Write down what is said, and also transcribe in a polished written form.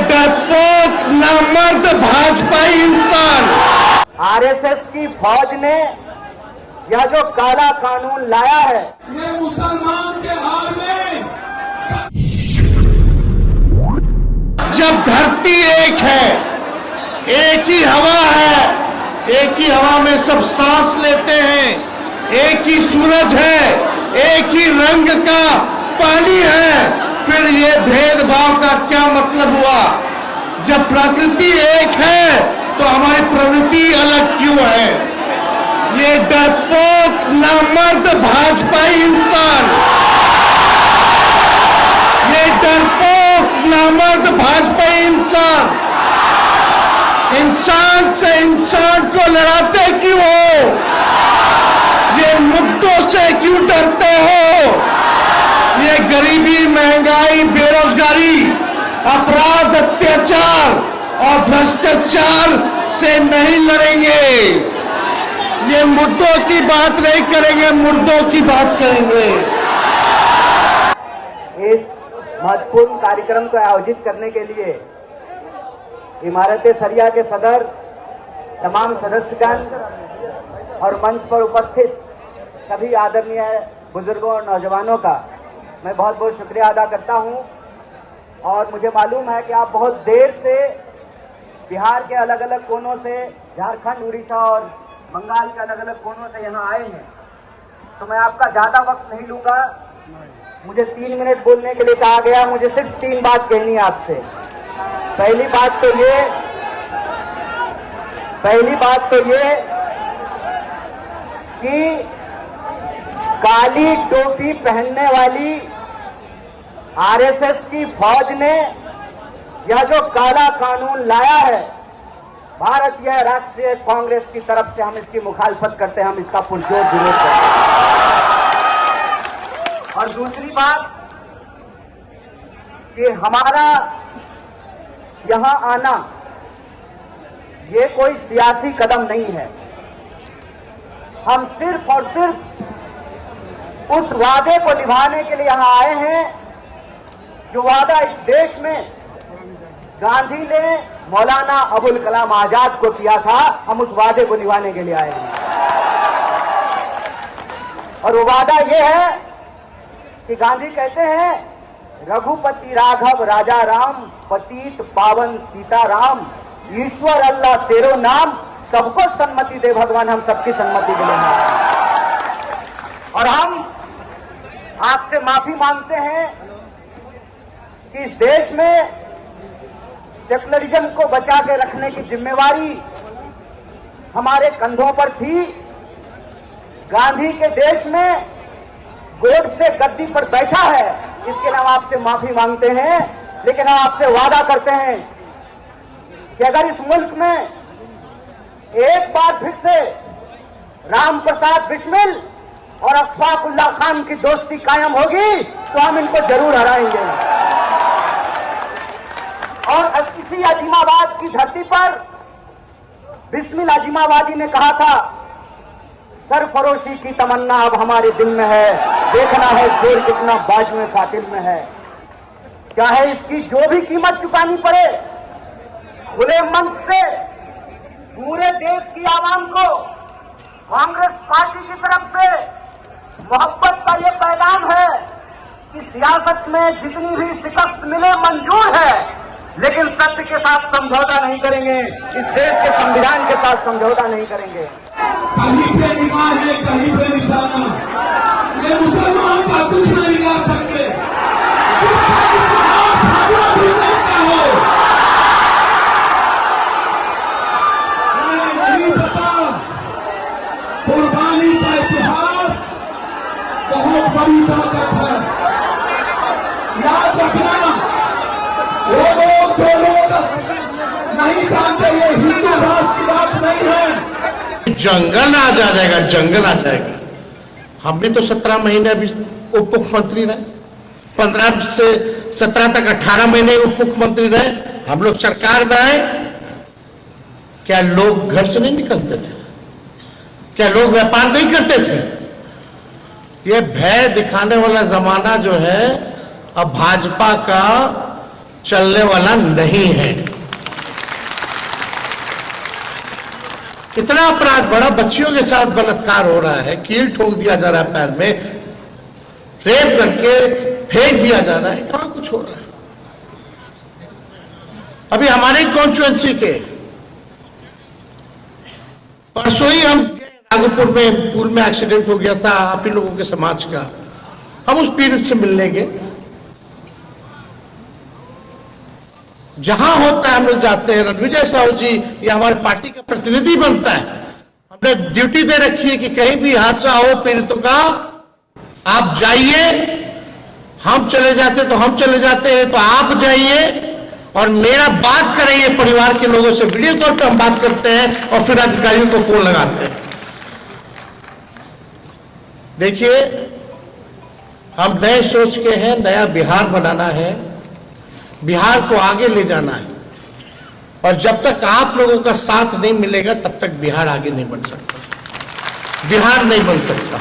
डरपोक नामर्द भाजपाई इंसान। आरएसएस की फौज ने यह जो काला कानून लाया है, ये मुसलमान के हाल में जब धरती एक है, एक ही हवा है, एक ही हवा में सब सांस लेते हैं, एक ही सूरज है, एक ही रंग का पानी है, फिर ये भेदभाव का क्या मतलब हुआ? जब प्रकृति एक है तो हमारी प्रवृत्ति अलग क्यों है? ये डरपोक नामर्द भाजपाई इंसान, ये डरपोक नामर्द भाजपाई इंसान, इंसान से इंसान को लड़ाते क्यों हो? ये मुद्दों से क्यों डरते हो? ये गरीबी, महंगाई, बेरोजगारी, अपराध, अत्याचार और भ्रष्टाचार से नहीं लड़ेंगे। ये मुद्दों की बात नहीं करेंगे, मुर्दों की बात करेंगे। इस महत्वपूर्ण कार्यक्रम को आयोजित करने के लिए इमारत-ए-सरिया के सदर, तमाम सदस्यगण और मंच पर उपस्थित सभी आदरणीय बुजुर्गों और नौजवानों का मैं बहुत बहुत शुक्रिया अदा करता हूं। और मुझे मालूम है कि आप बहुत देर से बिहार के अलग अलग कोनों से, झारखंड, उड़ीसा और बंगाल के अलग अलग कोनों से यहाँ आए हैं, तो मैं आपका ज्यादा वक्त नहीं लूंगा। मुझे 3 मिनट बोलने के लिए कहा गया, मुझे सिर्फ 3 बात कहनी है आपसे। पहली बात तो ये कि काली टोपी पहनने वाली आरएसएस की फौज ने यह जो काला कानून लाया है, भारतीय राष्ट्रीय कांग्रेस की तरफ से हम इसकी मुखालफत करते हैं, हम इसका पुरजोर विरोध करते हैं। और दूसरी बात कि हमारा यहां आना ये कोई सियासी कदम नहीं है। हम सिर्फ और सिर्फ उस वादे को निभाने के लिए यहां आए हैं जो वादा इस देश में गांधी ने मौलाना अबुल कलाम आजाद को किया था। हम उस वादे को निभाने के लिए आए हैं और वो वादा ये है कि गांधी कहते हैं, रघुपति राघव राजा राम, पतित पावन सीताराम, ईश्वर अल्लाह तेरो नाम, सबको सम्मति दे भगवान, हम सबकी सम्मति के लिए हैं। और हम आपसे माफी मांगते हैं कि इस देश में सेकुलरिज्म को बचा के रखने की जिम्मेवारी हमारे कंधों पर थी। गांधी के देश में गोडसे गद्दी पर बैठा है, इसके लिए हम आपसे माफी मांगते हैं। लेकिन हम आपसे वादा करते हैं कि अगर इस मुल्क में एक बार फिर से राम प्रसाद बिस्मिल और अशफाकुल्लाह खान की दोस्ती कायम होगी तो हम इनको जरूर हराएंगे। और इसी अजीमाबाद की धरती पर बिस्मिल अजीमाबादी ने कहा था, सरफरोशी की तमन्ना अब हमारे दिल में है, देखना है जोर कितना बाजुए कातिल में है। चाहे इसकी जो भी कीमत चुकानी पड़े, खुले मन से पूरे देश की आवाम को कांग्रेस पार्टी की तरफ से मोहब्बत का ये पैगाम है कि सियासत में जितनी भी शिकस्त मिले मंजूर है, लेकिन सत्य के साथ समझौता नहीं करेंगे, इस देश के संविधान के साथ समझौता नहीं करेंगे। कहीं पे निगाह है, कहीं पे निशाना, ये मुसलमान का कुछ नहीं ला सकते। भी नहीं हो, नहीं पता, कुर्बानी का इतिहास बहुत बड़ी ताकत है। याद रखना, वो लोग जो लोग नहीं जानते, ये हिंदू राष्ट्र की बात नहीं है। जंगल आ जाएगा, जंगल आ जाएगा। हम भी तो 17 महीने अभी उप मुख्यमंत्री रहे, 15 से 17 तक 18 महीने उप मुख्यमंत्री रहे। हम लोग सरकार में आए, क्या लोग घर से नहीं निकलते थे? क्या लोग व्यापार नहीं करते थे? ये भय दिखाने वाला जमाना जो है, अब भाजपा का चलने वाला नहीं है। कितना अपराध बड़ा, बच्चियों के साथ बलात्कार हो रहा है, कील ठोक दिया जा रहा है पैर में, रेप करके फेंक दिया जा रहा है, कहां कुछ हो रहा है। अभी हमारे कॉन्स्टिट्यूएंसी के परसों ही हम नागपुर में पुल में एक्सीडेंट हो गया था, आप ही लोगों के समाज का, हम उस पीड़ित से मिलने गए। जहां होता है हम लोग जाते हैं। रणविजय साहू जी ये हमारे पार्टी का प्रतिनिधि बनता है, हमने ड्यूटी दे रखी है कि कहीं भी हादसा हो पीड़ितों का, आप जाइए। हम चले जाते तो हम चले जाते हैं, तो आप जाइए और मेरा बात कराइए परिवार के लोगों से। वीडियो कॉल पे हम बात करते हैं और फिर अधिकारियों को फोन लगाते हैं। देखिए, हम नए सोच के हैं, नया बिहार बनाना है, बिहार को आगे ले जाना है। और जब तक आप लोगों का साथ नहीं मिलेगा तब तक बिहार आगे नहीं बढ़ सकता, बिहार नहीं बन सकता।